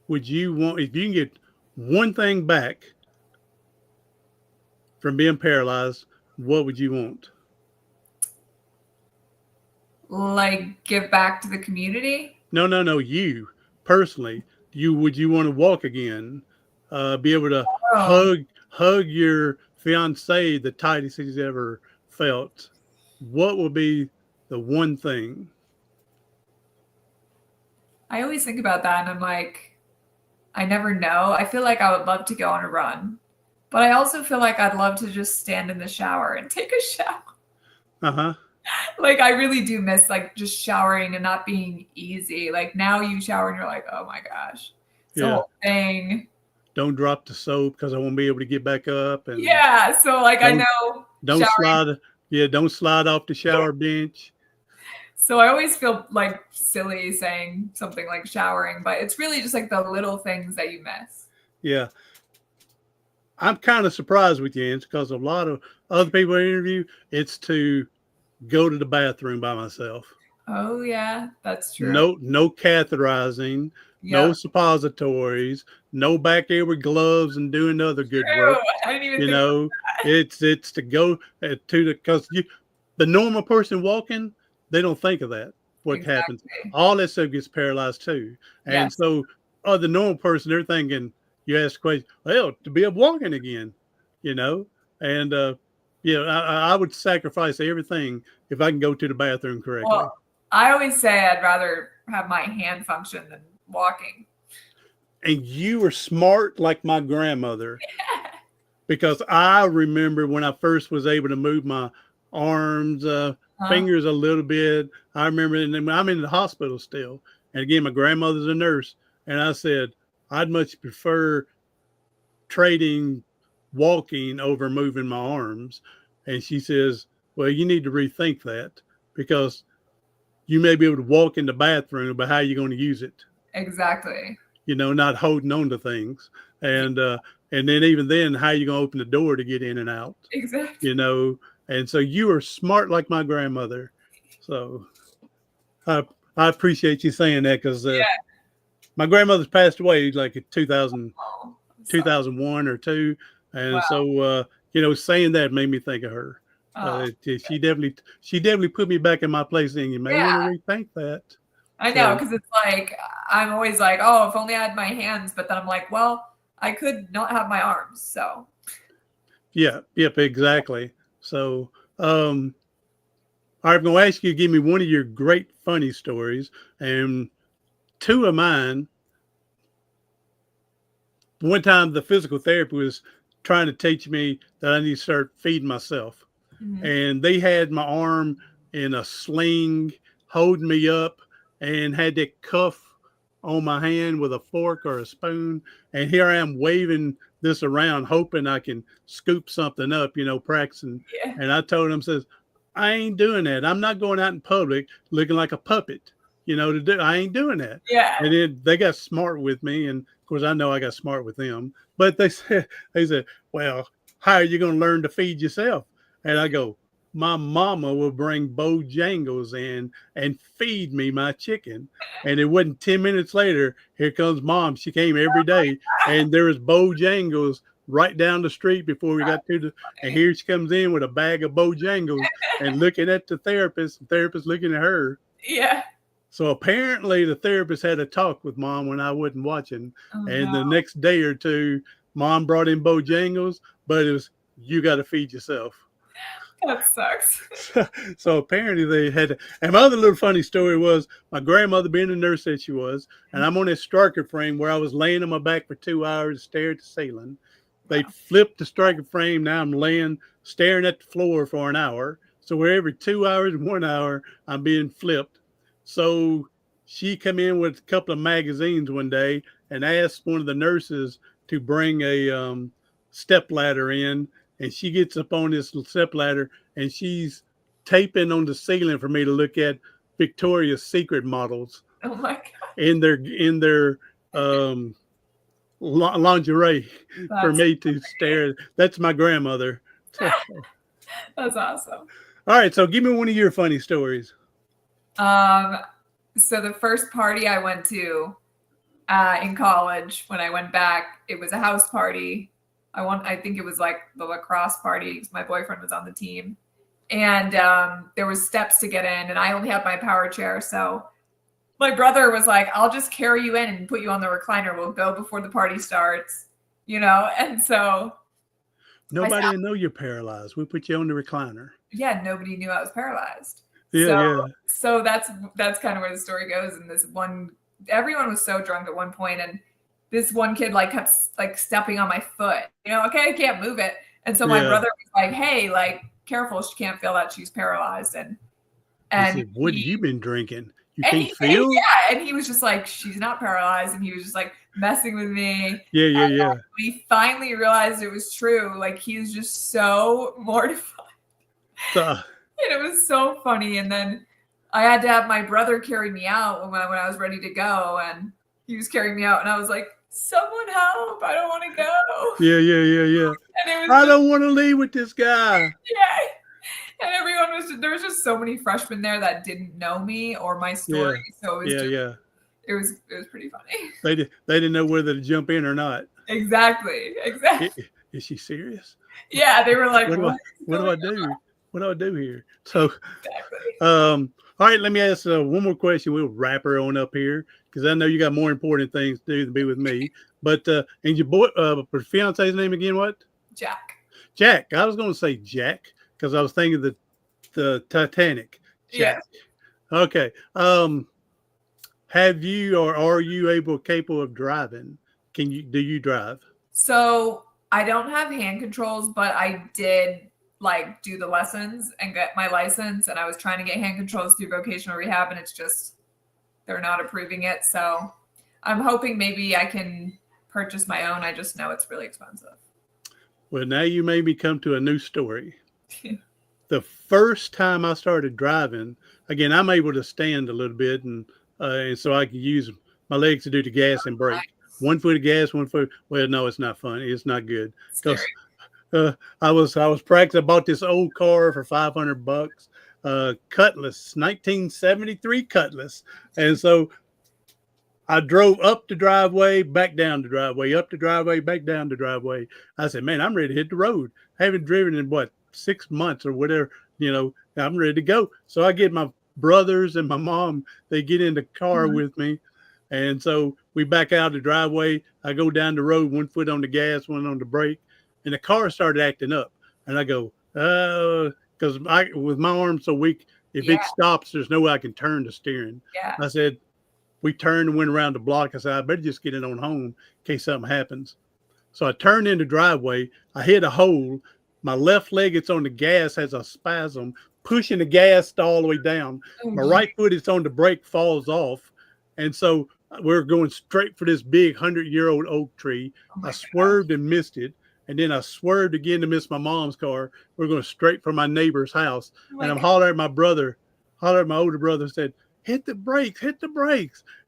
would you want if you can get one thing back from being paralyzed? What would you want?
Like give back to the community?
No. You personally, would you want to walk again? Be able to
Oh,
hug your fiance the tightest he's ever felt. What would be the one thing?
I always think about that and I'm like, I never know. I feel like I would love to go on a run, but I also feel like I'd love to just stand in the shower and take a shower.
Uh-huh.
Like I really do miss like just showering and not being easy. Like now you shower and you're like, oh my gosh, it's a
Yeah.
whole thing.
Don't drop the soap because I won't be able to get back up. And
Yeah. So like I
don't
know
don't
showering.
slide. Yeah, don't slide off the shower bench.
So I always feel like silly saying something like showering, but it's really just like the little things that you miss.
Yeah. I'm kind of surprised with you, Ange, because a lot of other people I interview, it's to go to the bathroom by myself.
Oh yeah, that's true.
No catheterizing, no
Yep.
suppositories, no back there with gloves and doing other good
True.
work.
I didn't even
You
think of
know, it's to go to because the normal person walking, they don't think of that. What happens?
exactly.
All that stuff gets paralyzed too. And
Yes.
so, the normal person, they're thinking, you ask the question, well, to be up walking again, you know, and yeah, I would sacrifice everything if I can go to the bathroom correctly.
Well, I always say I'd rather have my hand function than walking.
And you were smart like my grandmother, because I remember when I first was able to move my arms, fingers a little bit. I remember, and then I'm in the hospital still. And again, my grandmother's a nurse. And I said, I'd much prefer trading walking over moving my arms. And she says, well, you need to rethink that because you may be able to walk in the bathroom, but how are you going to use it?
Exactly.
Not holding on to things. And then even then, how are you going to open the door to get in and out?
Exactly.
And so you are smart like my grandmother. So I appreciate you saying that because my grandmother's passed away like in 2001 or 2. And so, saying that made me think of her. She definitely put me back in my place and you may want to rethink that.
I know, because it's like, I'm always like, oh, if only I had my hands. But then I'm like, well, I could not have my arms. So.
Yeah. Yep. Exactly. So, I'm going to ask you to give me one of your great funny stories and 2 of mine. One time the physical therapist was trying to teach me that I need to start feeding myself. Mm-hmm. And they had my arm in a sling holding me up and had that cuff on my hand with a fork or a spoon. And here I am waving this around, hoping I can scoop something up, practicing. Yeah. And I told him, says, I ain't doing that. I'm not going out in public looking like a puppet, I ain't doing that.
Yeah.
And then they got smart with me. And of course, I know I got smart with them. But they said, well, how are you going to learn to feed yourself? And I go, my mama will bring Bojangles in and feed me my chicken. And it wasn't 10 minutes later, here comes mom. She came every day and there was Bojangles right down the street before we got to the, and here she comes in with a bag of Bojangles and looking at the therapist looking at her.
Yeah.
So apparently the therapist had a talk with Mom when I wasn't watching.
Oh,
And
no.
the next day or two, Mom brought in Bojangles, but it was, you got to feed yourself.
That sucks.
So apparently they had, and my other little funny story was my grandmother being a nurse that she was, and I'm on this striker frame where I was laying on my back for 2 hours, staring at the ceiling. They flipped the striker frame. Now I'm laying, staring at the floor for an hour. So we're every 2 hours and 1 hour, I'm being flipped. So she come in with a couple of magazines one day and asked one of the nurses to bring a step ladder in. And she gets up on this step ladder and she's taping on the ceiling for me to look at Victoria's Secret models.
Oh my God.
In their lingerie. For me to stare at. That's my grandmother.
That's awesome.
All right, so give me one of your funny stories.
So the first party I went to in college, when I went back, it was a house party. I think it was like the lacrosse party because my boyfriend was on the team. And there was steps to get in, and I only had my power chair. So my brother was like, I'll just carry you in and put you on the recliner. We'll go before the party starts, And so
nobody will know you're paralyzed. We put you on the recliner.
Yeah, nobody knew I was paralyzed.
Yeah.
So that's kind of where the story goes. And everyone was so drunk at one point, and this one kid kept stepping on my foot. Okay, I can't move it. And so my brother was like, "Hey, careful, she can't feel that she's paralyzed." And
he said, what have you been drinking? You can't feel?
Yeah, and he was just like, "She's not paralyzed," and he was just messing with me.
Yeah.
We finally realized it was true. He was just so mortified. And it was so funny. And then I had to have my brother carry me out when I was ready to go, and he was carrying me out, and I was like, "Someone help! I don't want to go."
Yeah. And I don't want to leave with this guy.
Yeah. And there was just so many freshmen there that didn't know me or my story.
Yeah.
So it was
It
was pretty funny.
They didn't know whether to jump in or not.
Exactly.
Is she serious?
Yeah, they were like,
what do I do? What do I do here? So,
exactly.
All right, let me ask one more question. We'll wrap her on up here because I know you got more important things to do than be with me. But and your boy, fiance's name again? What? Jack. I was going to say Jack because I was thinking the Titanic. Jack.
Yeah.
Okay. Have you or are you capable of driving? Do you drive?
So I don't have hand controls, but I did do the lessons and get my license, and I was trying to get hand controls through vocational rehab, and it's just they're not approving it. So I'm hoping maybe I can purchase my own. I just know it's really expensive.
Well, now you made me come to a new story. The first time I started driving, again, I'm able to stand a little bit, and so I can use my legs to do the gas and brake. Nice. 1 foot of gas, 1 foot. Well, no, it's not funny. It's not good. I was practicing. I bought this old car for $500, Cutlass, 1973 Cutlass, and so I drove up the driveway, back down the driveway, up the driveway, back down the driveway. I said, "Man, I'm ready to hit the road. I haven't driven in 6 months or whatever. I'm ready to go." So I get my brothers and my mom. They get in the car with me, and so we back out the driveway. I go down the road, 1 foot on the gas, one on the brake. And the car started acting up. And I go, because with my arm so weak, if it stops, there's no way I can turn the steering.
Yeah.
I said, we turned and went around the block. I said, I better just get it on home in case something happens. So I turned in the driveway. I hit a hole. My left leg, it's on the gas, has a spasm, pushing the gas all the way down. Mm-hmm. My right foot, it's on the brake, falls off. And so we're going straight for this big 100-year-old oak tree. I swerved and missed it. And then I swerved again to miss my mom's car. We're going straight for my neighbor's house. And I'm hollering at my older brother, said, hit the brakes.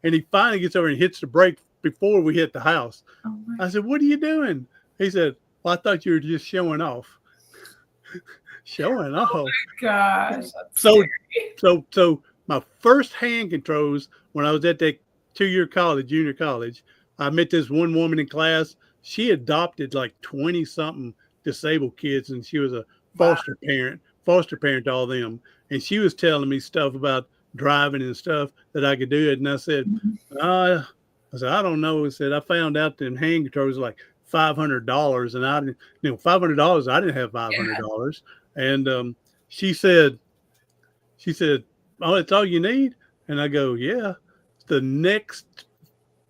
And he finally gets over and hits the brake before we hit the house. I said, what are you doing? He said, well, I thought you were just showing off. Showing off.
Oh my gosh.
So my first hand controls when I was at that 2-year college, junior college, I met this one woman in class. she adopted like 20 something disabled kids, and she was a
Wow.
foster parent to all them. And she was telling me stuff about driving and stuff that I could do it. And I said,
Mhm.
I said, I don't know. I said, I found out that hand controls like $500, and I didn't, $500. I didn't have
Yeah.
$500. And she said, oh, that's all you need? And I go, yeah. The next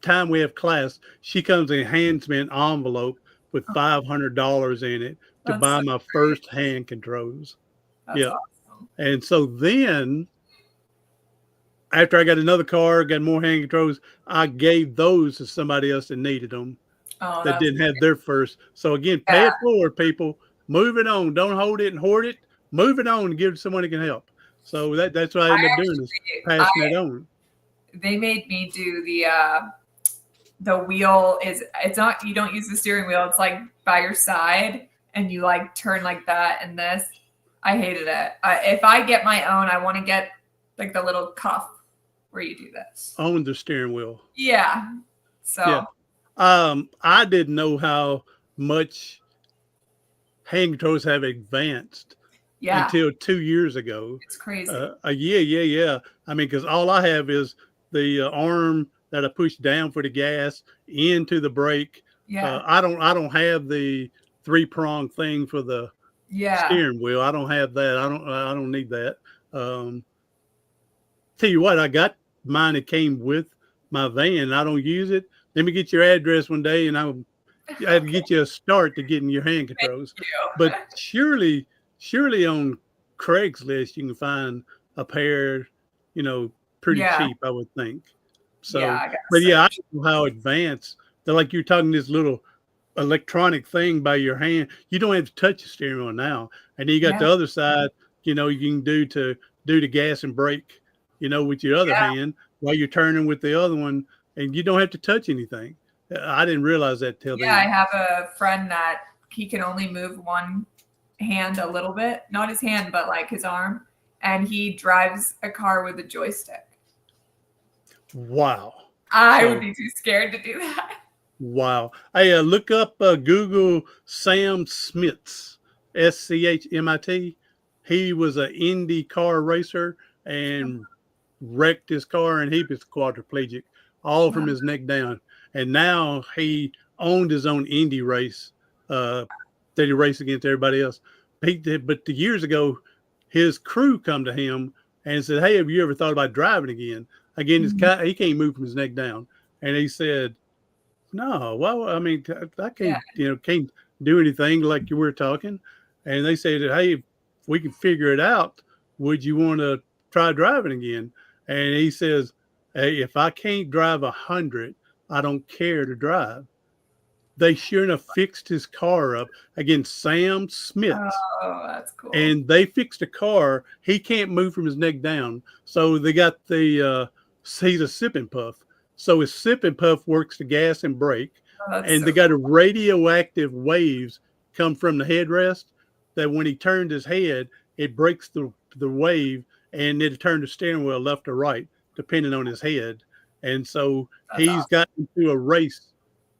time we have class, she comes and hands me an envelope with
Oh,
$500 in it to
that's
buy
so
my
great.
first hand controls.
That's
Yeah.
awesome.
And so then after I got another car, got more hand controls, I gave those to somebody else that needed them,
Oh,
that
that's
didn't have their first. So again, pay
yeah.
it forward, people. Move it on. Don't hold it and hoard it. Move it on and give it to someone that can help. So that's what I
I
ended up doing, is
actually,
passing it on.
they made me do the wheel it's not, you don't use the steering wheel. It's like by your side and you like turn like that and this. I hated it. If I get my own, I want to get like the little cuff where you do this.
On the steering wheel.
Yeah. So
Yeah. I didn't know how much hand controls have advanced
yeah,
until 2 years ago.
it's crazy.
Yeah. I mean, because all I have is the arm that I push down for the gas into the brake.
Yeah.
I don't have the 3-prong thing for the
Yeah.
steering wheel. I don't have that. I don't need that. Tell you what, I got mine that came with my van. I don't use it. Let me get your address one day, and I had to get you a start to getting your hand
Thank
controls.
you.
But surely on Craigslist you can find a pair, pretty
Yeah.
cheap, I would think. So,
Yeah, I gotta
but yeah, I
search.
don't know how advanced. They're like, you're talking this little electronic thing by your hand. You don't have to touch the steering wheel now. And then you got
Yeah.
the other side, you can do the gas and brake, with your other
Yeah.
hand while you're turning with the other one, and you don't have to touch anything. I didn't realize that till
Yeah, I
then.
have a friend that he can only move one hand a little bit, not his hand, but like his arm, and he drives a car with a joystick.
Wow.
I would
So,
be too scared to do that.
wow. Hey, look up Google Sam Smits, SCHMIT. He was an Indy car racer and wrecked his car, and he was quadriplegic, all from
Wow.
his neck down. And now he owned his own Indy race uh, that he raced against everybody else. But the years ago, his crew come to him and said, "Hey, have you ever thought about driving again?" Again,
Mhm.
he can't move from his neck down, and he said, "No, well, I mean, I
Yeah.
can't do anything like you were talking." And they said, "Hey, if we can figure it out, would you want to try driving again?" And he says, "Hey, if I can't drive 100, I don't care to drive." They sure enough fixed his car up. Again, Sam Smith.
Oh, that's cool.
And they fixed a car. He can't move from his neck down. So they got he's a sip and puff. So his sip and puff works the gas and brake.
Oh, that's
And
so
they got a
cool.
radioactive waves come from the headrest that when he turned his head, it breaks the wave, and it'll turn the steering wheel left or right, depending on his head. And so
That's
he's
awesome.
got into a race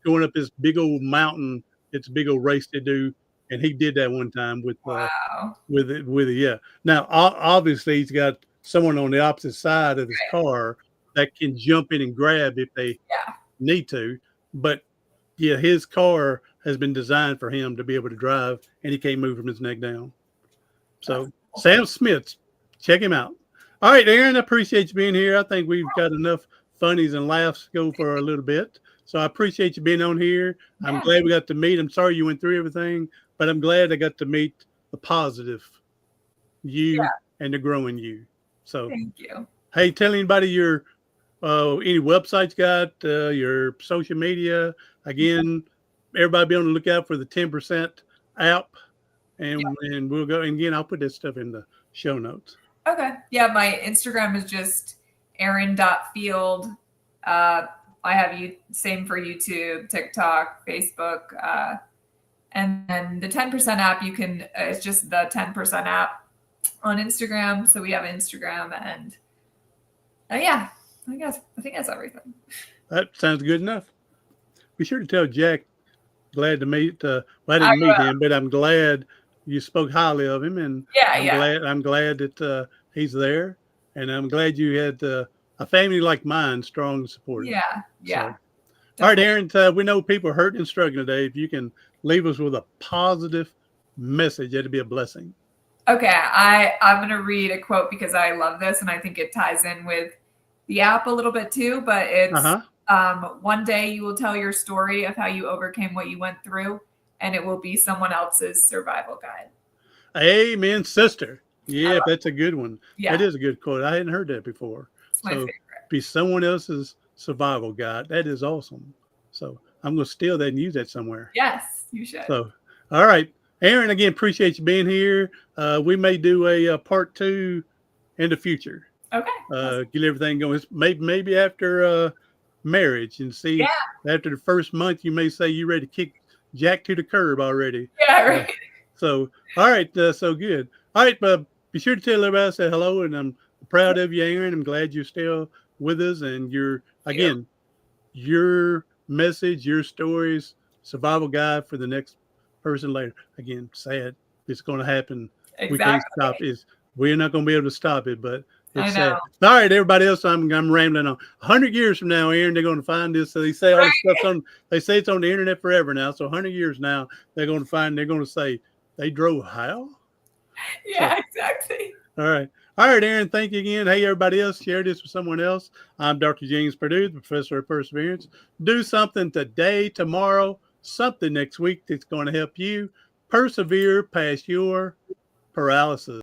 going up this big old mountain. It's a big old race to do. And he did that one time
Wow.
with it, yeah. Now, obviously, he's got someone on the opposite side of his
Right.
car that can jump in and grab if they
Yeah.
need to. But yeah, his car has been designed for him to be able to drive, and he can't move from his neck down.
That's
So,
cool.
Sam Smith, check him out. All right, Erin, I appreciate you being here. I think we've got enough funnies and laughs to go for a little bit. So I appreciate you being on here. I'm
Yeah.
glad we got to meet. I'm sorry you went through everything, but I'm glad I got to meet the positive you
Yeah.
and the growing you. So,
Thank you.
hey, tell anybody your any websites you got, your social media. Again, everybody be on the lookout for the 10% app,
Yeah.
and we'll go. And again, I'll put this stuff in the show notes.
Okay. Yeah, my Instagram is just Erin.Field. I have you same for YouTube, TikTok, Facebook, and then the 10% app. You can it's just the 10% app on Instagram. So we have Instagram, and yeah, I think that's everything.
That sounds good enough. Be sure to tell Jack glad to meet. Well, I didn't meet him, but I'm glad you spoke highly of him, and I'm glad that he's there, and I'm glad you had a family like mine, strong and supportive.
Yeah.
So, all right, Erin. We know people are hurting and struggling today. If you can leave us with a positive message, that'd be a blessing.
Okay, I'm going to read a quote because I love this, and I think it ties in with the app a little bit too. But it's one day you will tell your story of how you overcame what you went through, and it will be someone else's survival guide.
Amen, sister. Yeah, that's a good one.
Yeah.
That is a good quote. I hadn't heard that before.
It's my favorite.
Be someone else's survival guide. That is awesome. So I'm going to steal that and use that somewhere.
Yes, you should.
So, all right. Erin, again, appreciate you being here. We may do a part 2 in the future.
Okay.
Get everything going. Maybe after marriage, and see after the first month, you may say you're ready to kick Jack to the curb already.
Yeah, right.
So, all right. So good. All right. But be sure to tell everybody I said hello, and I'm proud of you, Erin. I'm glad you're still with us, and your message, your stories, survival guide for the next person later. Again, sad. It's going to happen.
Exactly.
We can't stop it. We're not going to be able to stop it, but it's
sad.
All right, everybody else, I'm rambling on. 100 years from now, Erin, they're going to find this. So they say all this stuff's they say it's on the internet forever now. So 100 years now, they're going to say, they drove how?
Yeah, exactly.
All right. All right, Erin, thank you again. Hey, everybody else, share this with someone else. I'm Dr. James Perdue, the professor of perseverance. Do something today, tomorrow, something next week that's going to help you persevere past your paralysis.